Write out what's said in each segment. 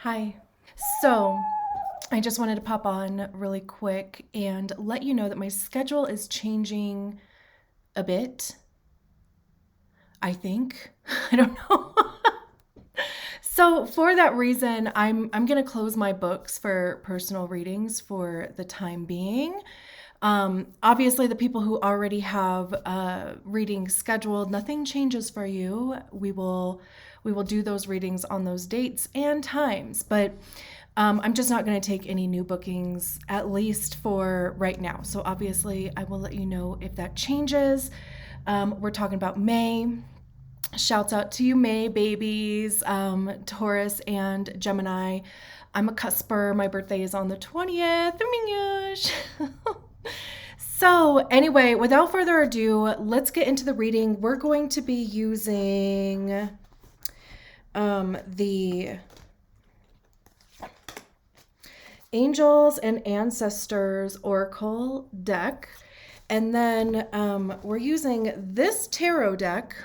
Hi. So, I just wanted to pop on really quick and let you know that my schedule is changing a bit, I think. I don't know. So, for that reason, I'm going to close my books for personal readings for the time being. Obviously, the people who already have readings scheduled, nothing changes for you. We will do those readings on those dates and times, but I'm just not going to take any new bookings, at least for right now. So obviously, I will let you know if that changes. We're talking about May. Shouts out to you, May babies, Taurus and Gemini. I'm a cusper. My birthday is on the 20th. Oh my gosh. So, anyway, without further ado, let's get into the reading. We're going to be using the Angels and Ancestors Oracle deck. And then we're using this tarot deck.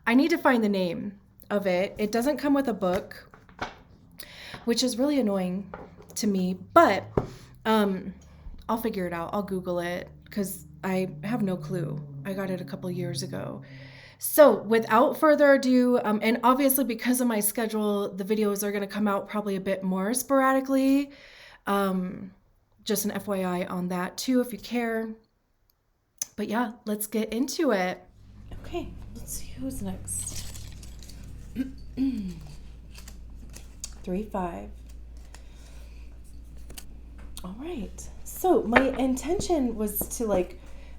I need to find the name of it. It doesn't come with a book, which is really annoying to me, but I'll figure it out. I'll Google it because I have no clue. I got it a couple years ago. So without further ado, and obviously because of my schedule, the videos are going to come out probably a bit more sporadically. Just an FYI on that too, if you care. But yeah, let's get into it. Okay, let's see who's next. 3-5. All right. So my intention was to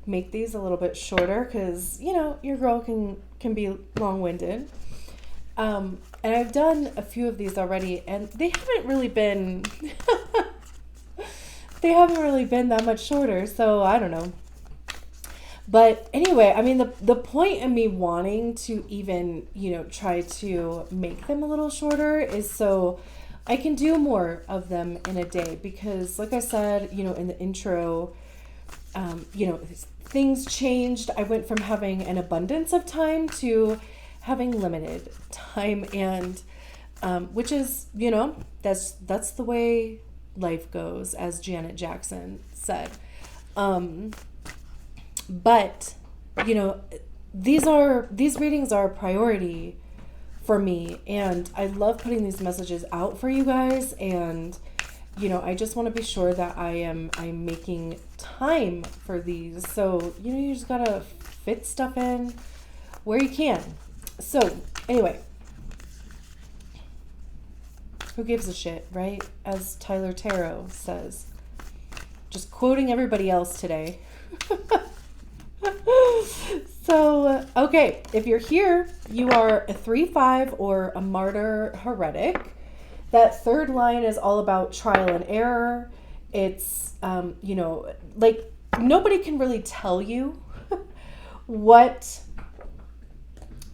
make these a little bit shorter because your girl can be long-winded. And I've done a few of these already, and they haven't really been that much shorter. So I don't know. But anyway, I mean, the point of me wanting to even, try to make them a little shorter is so I can do more of them in a day because, like I said, in the intro, things changed. I went from having an abundance of time to having limited time, and which is, that's the way life goes, as Janet Jackson said. But these readings are a priority for me, and I love putting these messages out for you guys, and I just want to be sure that I'm making time for these. So you just gotta fit stuff in where you can. So anyway, who gives a shit, right? As Tyler Tarot says. Just quoting everybody else today. So, okay, if you're here, you are a 3-5 or a martyr heretic. That third line is all about trial and error. It's, nobody can really tell you what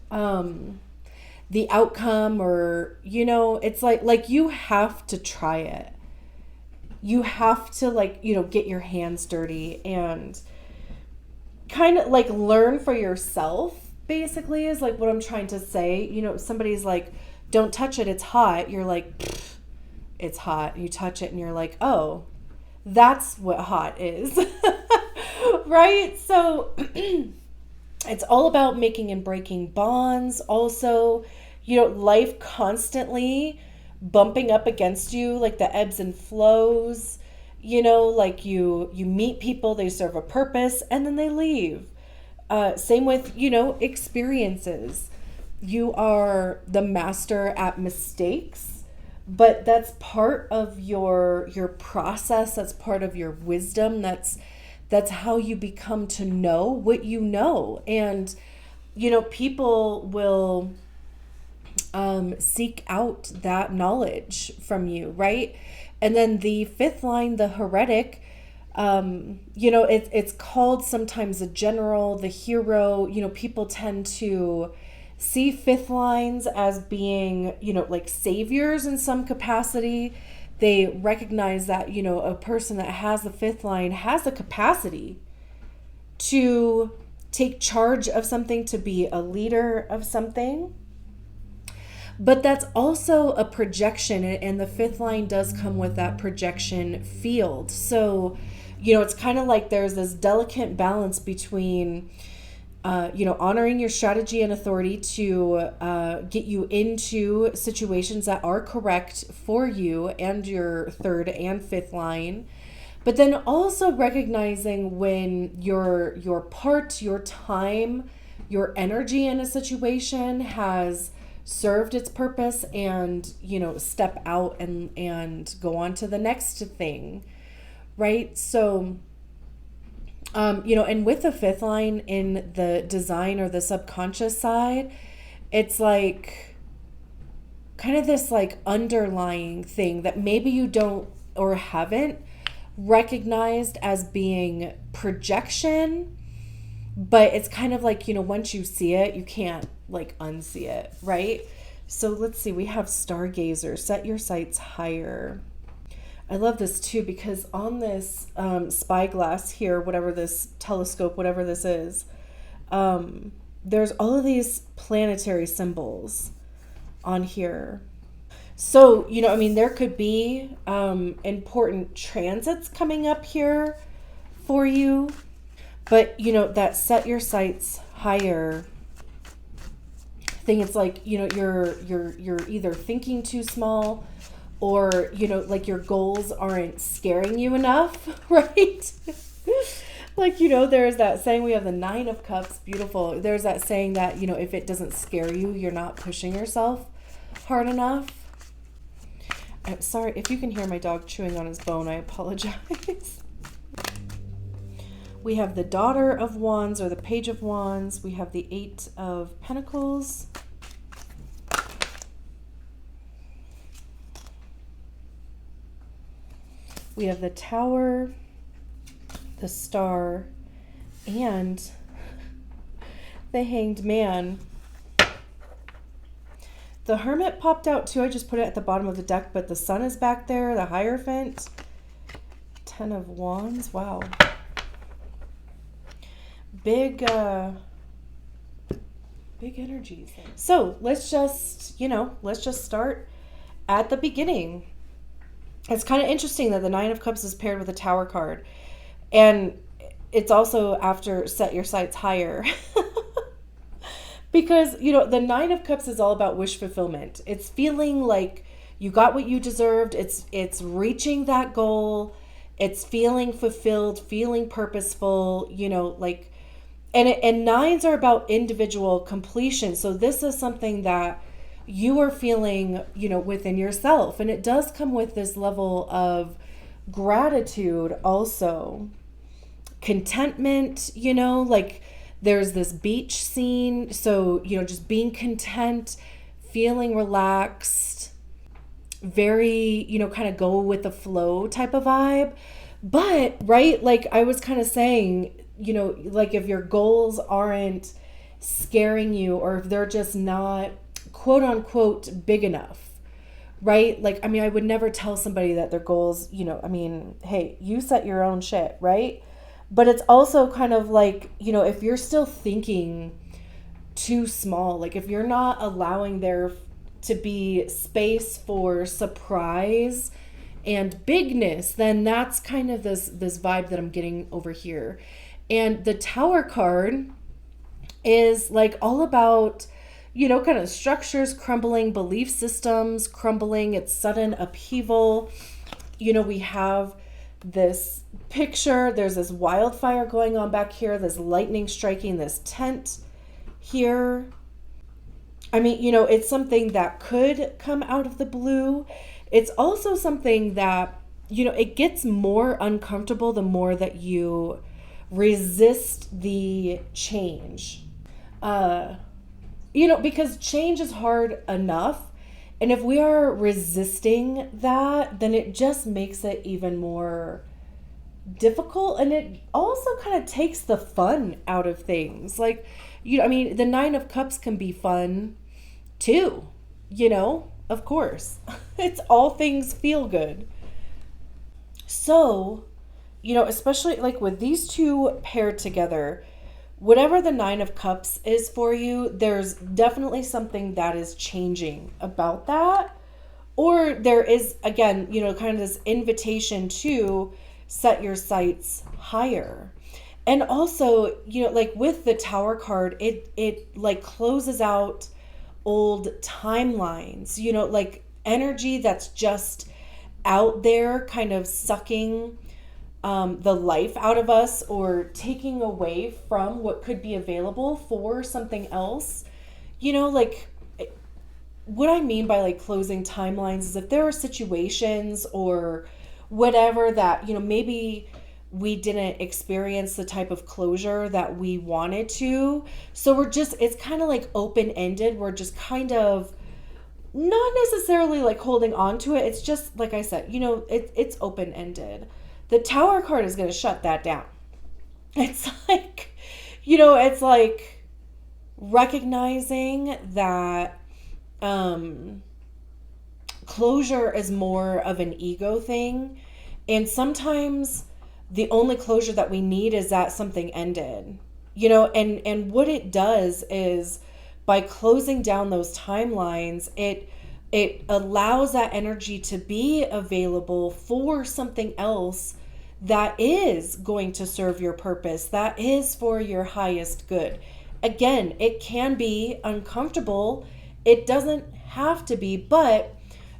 the outcome or, it's like you have to try it. You have to, get your hands dirty and kind of learn for yourself, basically, is what I'm trying to say. Somebody's like, don't touch it, it's hot. You're like, it's hot. You touch it and you're like, oh, that's what hot is. Right? So it's all about making and breaking bonds. Also, life constantly bumping up against you, the ebbs and flows. You meet people, they serve a purpose, and then they leave. Same with, experiences. You are the master at mistakes, but that's part of your process. That's part of your wisdom. That's how you become to know what you know. And, people will seek out that knowledge from you, right? And then the fifth line, the heretic, it's called sometimes the general, the hero. People tend to see fifth lines as being, saviors in some capacity. They recognize that, a person that has the fifth line has the capacity to take charge of something, to be a leader of something. But that's also a projection, and the fifth line does come with that projection field. So, it's kind of like there's this delicate balance between, honoring your strategy and authority to get you into situations that are correct for you and your third and fifth line. But then also recognizing when your part, your time, your energy in a situation has served its purpose, and step out and go on to the next thing, right? So and with the fifth line in the design or the subconscious side, it's like kind of this like underlying thing that maybe you don't or haven't recognized as being projection, but it's kind of like, once you see it, you can't like unsee it, right? So let's see, we have Stargazer, set your sights higher. I love this too, because on this spyglass here, whatever this telescope, whatever this is, there's all of these planetary symbols on here. So, there could be important transits coming up here for you, but, that set your sights higher thing, it's like, you're either thinking too small, or, like your goals aren't scaring you enough, right? Like, there's that saying, we have the 9 of Cups, beautiful. There's that saying that, if it doesn't scare you, you're not pushing yourself hard enough. I'm sorry, if you can hear my dog chewing on his bone, I apologize. We have the Daughter of Wands, or the Page of Wands. We have the 8 of Pentacles. We have the Tower, the Star, and the Hanged Man. The Hermit popped out too. I just put it at the bottom of the deck, but the Sun is back there, the Hierophant. 10 of Wands. Wow. Big energies. So let's just start at the beginning. It's kind of interesting that the 9 of Cups is paired with a Tower card. And it's also after set your sights higher. Because, the 9 of Cups is all about wish fulfillment. It's feeling like you got what you deserved. It's reaching that goal. It's feeling fulfilled, feeling purposeful, and 9s are about individual completion. So this is something that you are feeling, within yourself. And it does come with this level of gratitude also. Contentment, like there's this beach scene. So, just being content, feeling relaxed, very, kind of go with the flow type of vibe. But, right, like I was kind of saying, like if your goals aren't scaring you, or if they're just not quote unquote big enough, right? Like, I would never tell somebody that their goals, hey, you set your own shit, right? But it's also kind of like, if you're still thinking too small, like if you're not allowing there to be space for surprise and bigness, then that's kind of this vibe that I'm getting over here. And the Tower card is like all about, kind of structures crumbling, belief systems crumbling, it's sudden upheaval. We have this picture, there's this wildfire going on back here, this lightning striking this tent here. It's something that could come out of the blue. It's also something that, it gets more uncomfortable the more that you resist the change. Because change is hard enough. And if we are resisting that, then it just makes it even more difficult. And it also kind of takes the fun out of things. Like, the 9 of Cups can be fun too, of course. It's all things feel good. So, especially like with these two paired together, whatever the Nine of Cups is for you, there's definitely something that is changing about that. Or there is, again, kind of this invitation to set your sights higher. And also, like with the Tower card, it like closes out old timelines, like energy that's just out there kind of sucking the life out of us or taking away from what could be available for something else. Like what I mean by like closing timelines is if there are situations or whatever that, maybe we didn't experience the type of closure that we wanted to. So it's kind of like open-ended. We're just kind of not necessarily like holding on to it. It's just, like I said, it's open-ended. The Tower card is going to shut that down. It's like, it's like recognizing that closure is more of an ego thing. And sometimes the only closure that we need is that something ended, and what it does is by closing down those timelines, it allows that energy to be available for something else that is going to serve your purpose, that is for your highest good. Again, it can be uncomfortable. It doesn't have to be, but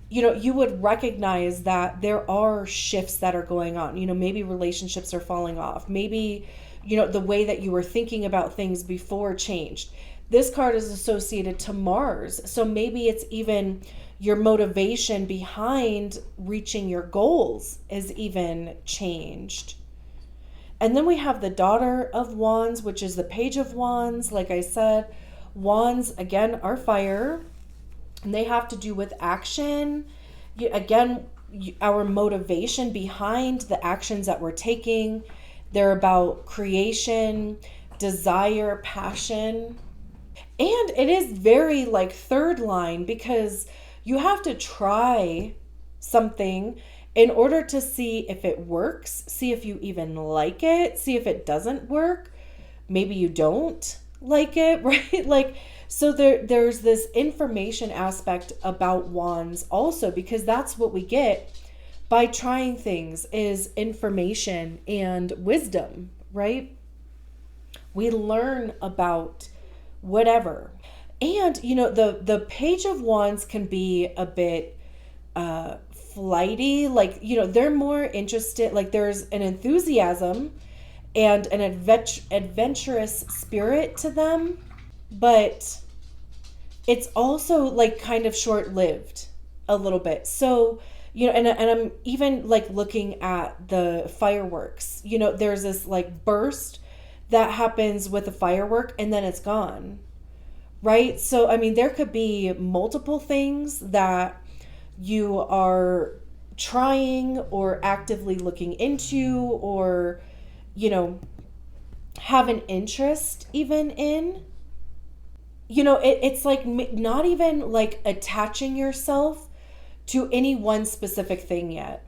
you would recognize that there are shifts that are going on. Maybe relationships are falling off. Maybe, the way that you were thinking about things before changed. This card is associated to Mars. So maybe it's even your motivation behind reaching your goals is even changed. And then we have the Daughter of Wands, which is the Page of Wands. Like I said, Wands, again, are fire. And they have to do with action. Again, our motivation behind the actions that we're taking. They're about creation, desire, passion. And it is very like third line because you have to try something in order to see if it works, see if you even like it, see if it doesn't work. Maybe you don't like it, right? Like, so there's this information aspect about wands also, because that's what we get by trying things is information and wisdom, right? We learn about whatever. And, the Page of Wands can be a bit flighty. Like, they're more interested, like there's an enthusiasm and an adventurous spirit to them. But it's also like kind of short-lived a little bit. So, and I'm even like looking at the fireworks, there's this like burst that happens with a firework and then it's gone, right? So, I mean, there could be multiple things that you are trying or actively looking into or, have an interest even in. It's like not even like attaching yourself to any one specific thing yet.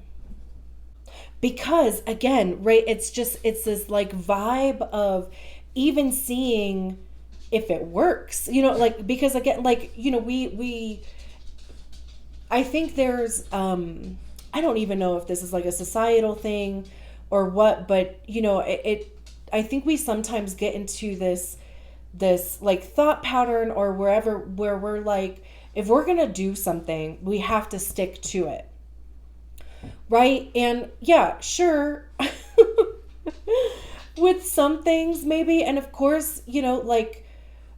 Because again, right, it's this like vibe of even seeing if it works, like, because again, like, I think there's, I don't even know if this is like a societal thing or what, but I think we sometimes get into this like thought pattern or where we're like, if we're going to do something, we have to stick to it. Right? And yeah, sure. With some things maybe. And of course, like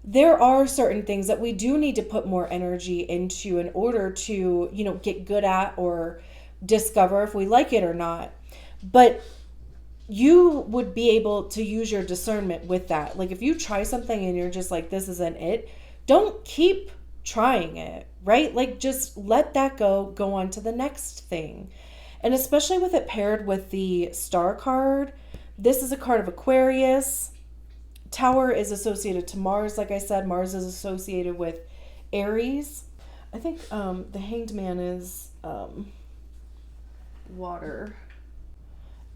there are certain things that we do need to put more energy into in order to, get good at or discover if we like it or not. But you would be able to use your discernment with that. Like if you try something and you're just like, this isn't it, don't keep trying it, right? Like just let that go on to the next thing. And especially with it paired with the Star card, this is a card of Aquarius. Tower is associated to Mars. Like I said, Mars is associated with Aries. I think the Hanged Man is water.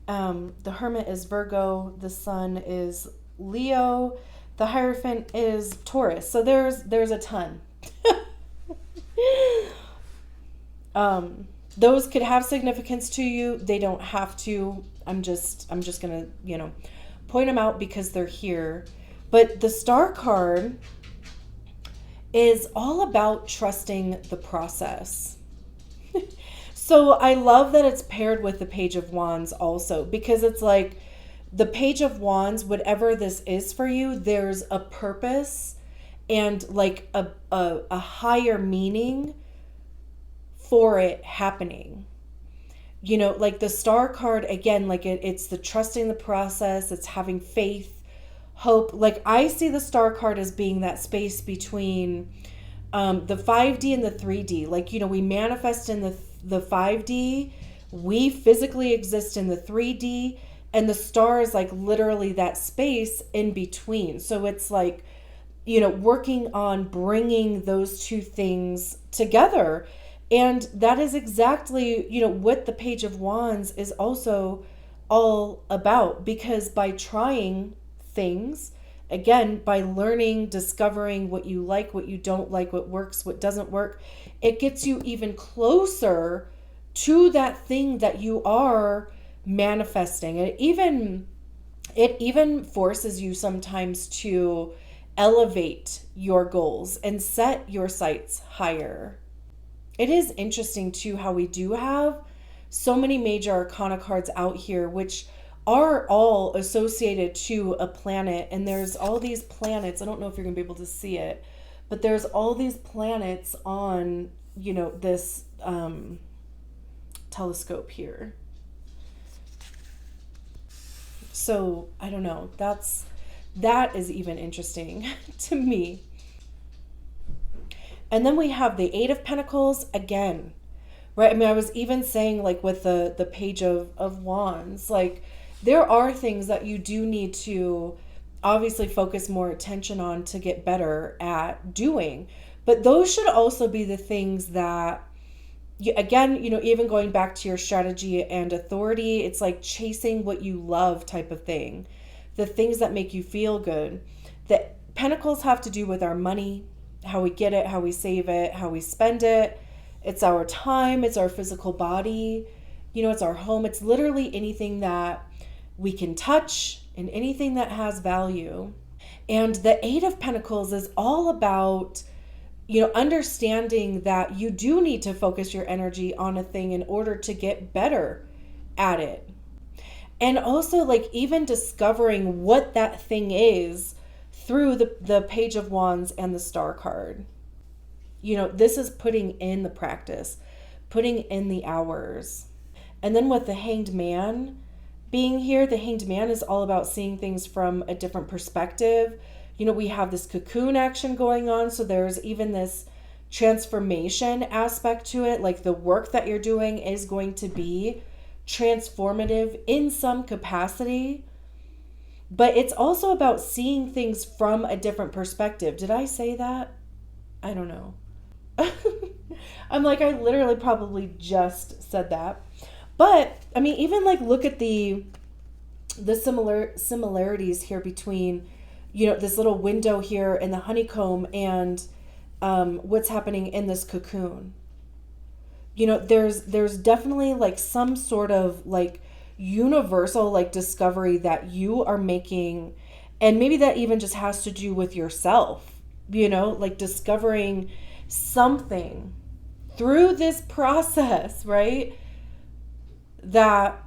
The Hermit is Virgo. The Sun is Leo. The Hierophant is Taurus. So there's a ton. Those could have significance to you. They don't have to. I'm just gonna, point them out because they're here. But the Star card is all about trusting the process. So I love that it's paired with the Page of Wands also, because it's like the Page of Wands, whatever this is for you, there's a purpose and like a higher meaning for it happening. Like the Star card, again, like it's the trusting the process, it's having faith, hope. Like I see the Star card as being that space between the 5D and the 3D. Like, we manifest in the 5D, we physically exist in the 3D, and the star is like literally that space in between. So it's like, working on bringing those two things together. And that is exactly, what the Page of Wands is also all about, because by trying things, again, by learning, discovering what you like, what you don't like, what works, what doesn't work, it gets you even closer to that thing that you are manifesting. It even forces you sometimes to elevate your goals and set your sights higher. It is interesting too how we do have so many major arcana cards out here, which are all associated to a planet. And there's all these planets. I don't know if you're going to be able to see it, but there's all these planets on, this telescope here. So I don't know. That is even interesting to me. And then we have the Eight of Pentacles again, right? I mean, I was even saying like with the Page of Wands, like there are things that you do need to obviously focus more attention on to get better at doing. But those should also be the things that, again, even going back to your strategy and authority, it's like chasing what you love type of thing. The things that make you feel good. The Pentacles have to do with our money, how we get it, how we save it, how we spend it. It's our time, it's our physical body, it's our home. It's literally anything that we can touch and anything that has value. And the Eight of Pentacles is all about, understanding that you do need to focus your energy on a thing in order to get better at it. And also like even discovering what that thing is through the Page of Wands and the Star card. This is putting in the practice, putting in the hours. And then with the Hanged Man being here, the Hanged Man is all about seeing things from a different perspective. We have this cocoon action going on. So there's even this transformation aspect to it. Like the work that you're doing is going to be transformative in some capacity. But it's also about seeing things from a different perspective. Did I say that? I don't know. I'm like, I literally probably just said that. But I mean, even like look at the similarities here between, this little window here in the honeycomb and what's happening in this cocoon. There's definitely like some sort of like universal like discovery that you are making, and maybe that even just has to do with yourself, like discovering something through this process, right? That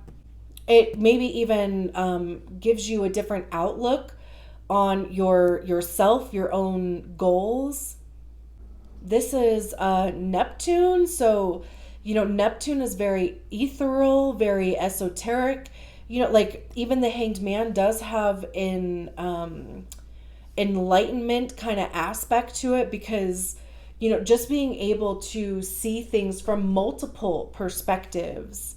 it maybe even gives you a different outlook on yourself, your own goals. This is Neptune, so Neptune is very ethereal, very esoteric. Like even the Hanged Man does have an enlightenment kind of aspect to it, because just being able to see things from multiple perspectives.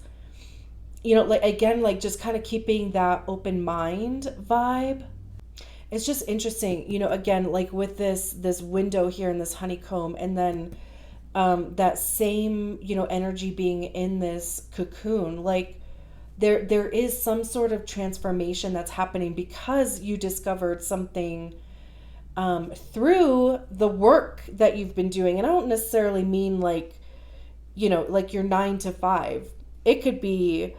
Like again, like just kind of keeping that open mind vibe. It's just interesting, again, like with this window here in this honeycomb, and then that same, energy being in this cocoon. Like there is some sort of transformation that's happening because you discovered something through the work that you've been doing. And I don't necessarily mean like, like your 9 to 5. It could be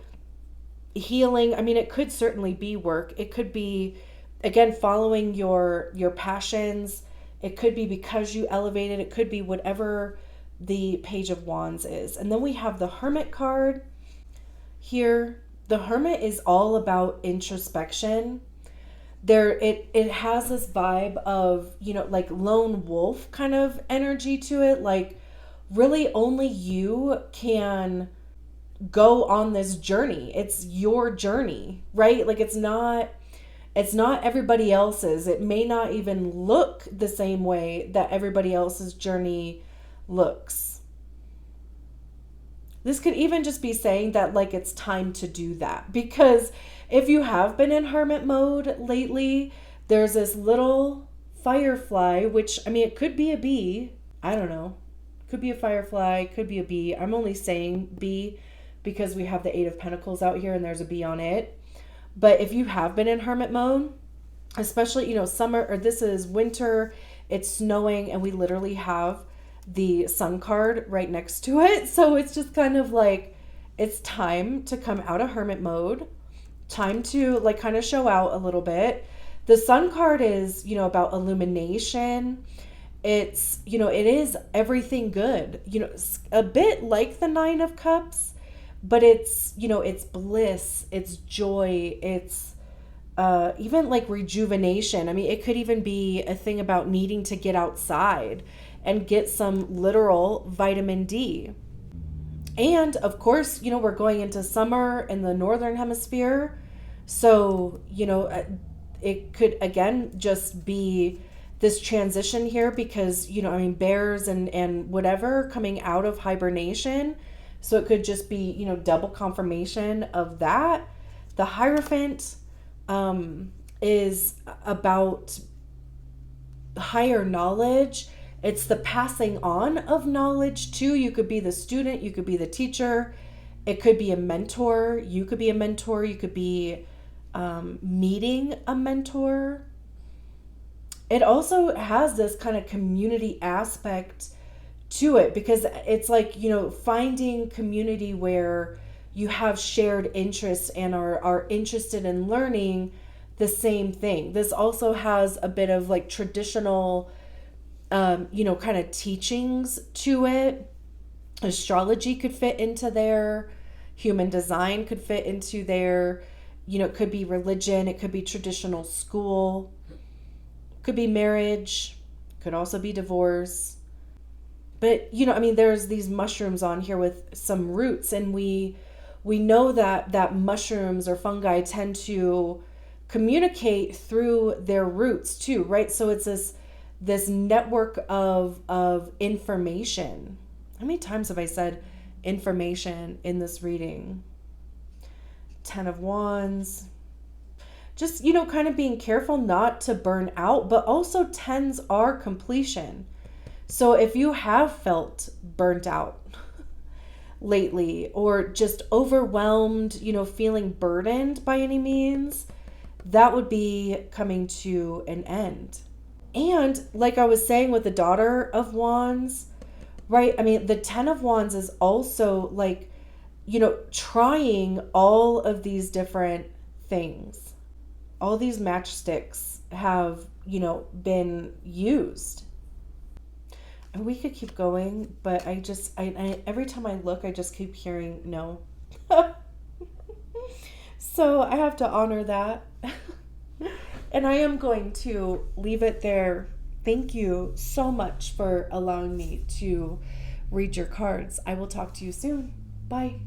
healing. I mean, it could certainly be work. It could be, again, following your passions. It could be because you elevated. It could be whatever the Page of Wands is. And then we have the Hermit card here. The Hermit is all about introspection. It has this vibe of, like lone wolf kind of energy to it. Like really only you can go on this journey. It's your journey, right? Like it's not everybody else's. It may not even look the same way that everybody else's journey looks. This could even just be saying that like it's time to do that, because if you have been in hermit mode lately, there's this little firefly, which, I mean, it could be a bee. I don't know. Could be a firefly, could be a bee. I'm only saying bee because we have the 8 of Pentacles out here and there's a bee on it. But if you have been in hermit mode, especially, summer, or this is winter, it's snowing, and we literally have the sun card right next to it. So it's just kind of like, it's time to come out of hermit mode, time to like kind of show out a little bit. The sun card is, about illumination. It's, it is everything good, it's a bit like the 9 of Cups, but it's, it's bliss, it's joy, it's even like rejuvenation. I mean, it could even be a thing about needing to get outside and get some literal vitamin D. And of course, we're going into summer in the northern hemisphere. So, it could again just be this transition here because, bears and whatever coming out of hibernation. So it could just be, double confirmation of that. The Hierophant is about higher knowledge. It's the passing on of knowledge too. You could be the student, you could be the teacher. It could be a mentor. You could be a mentor. You could be meeting a mentor. It also has this kind of community aspect to it because it's like, finding community where you have shared interests and are interested in learning the same thing. This also has a bit of like traditional, kind of teachings to it. Astrology could fit into there. Human design could fit into there. It could be religion. It could be traditional school. Could be marriage, could also be divorce. But, there's these mushrooms on here with some roots, and we know that mushrooms or fungi tend to communicate through their roots too, right? So it's this network of information. How many times have I said information in this reading? 10 of Wands. Just, kind of being careful not to burn out, but also 10s are completion. So if you have felt burnt out lately or just overwhelmed, feeling burdened by any means, that would be coming to an end. And like I was saying with the Daughter of Wands, right? I mean, the 10 of Wands is also like, trying all of these different things. All these matchsticks have, been used. And we could keep going, but I every time I look, I just keep hearing no. So I have to honor that. And I am going to leave it there. Thank you so much for allowing me to read your cards. I will talk to you soon. Bye.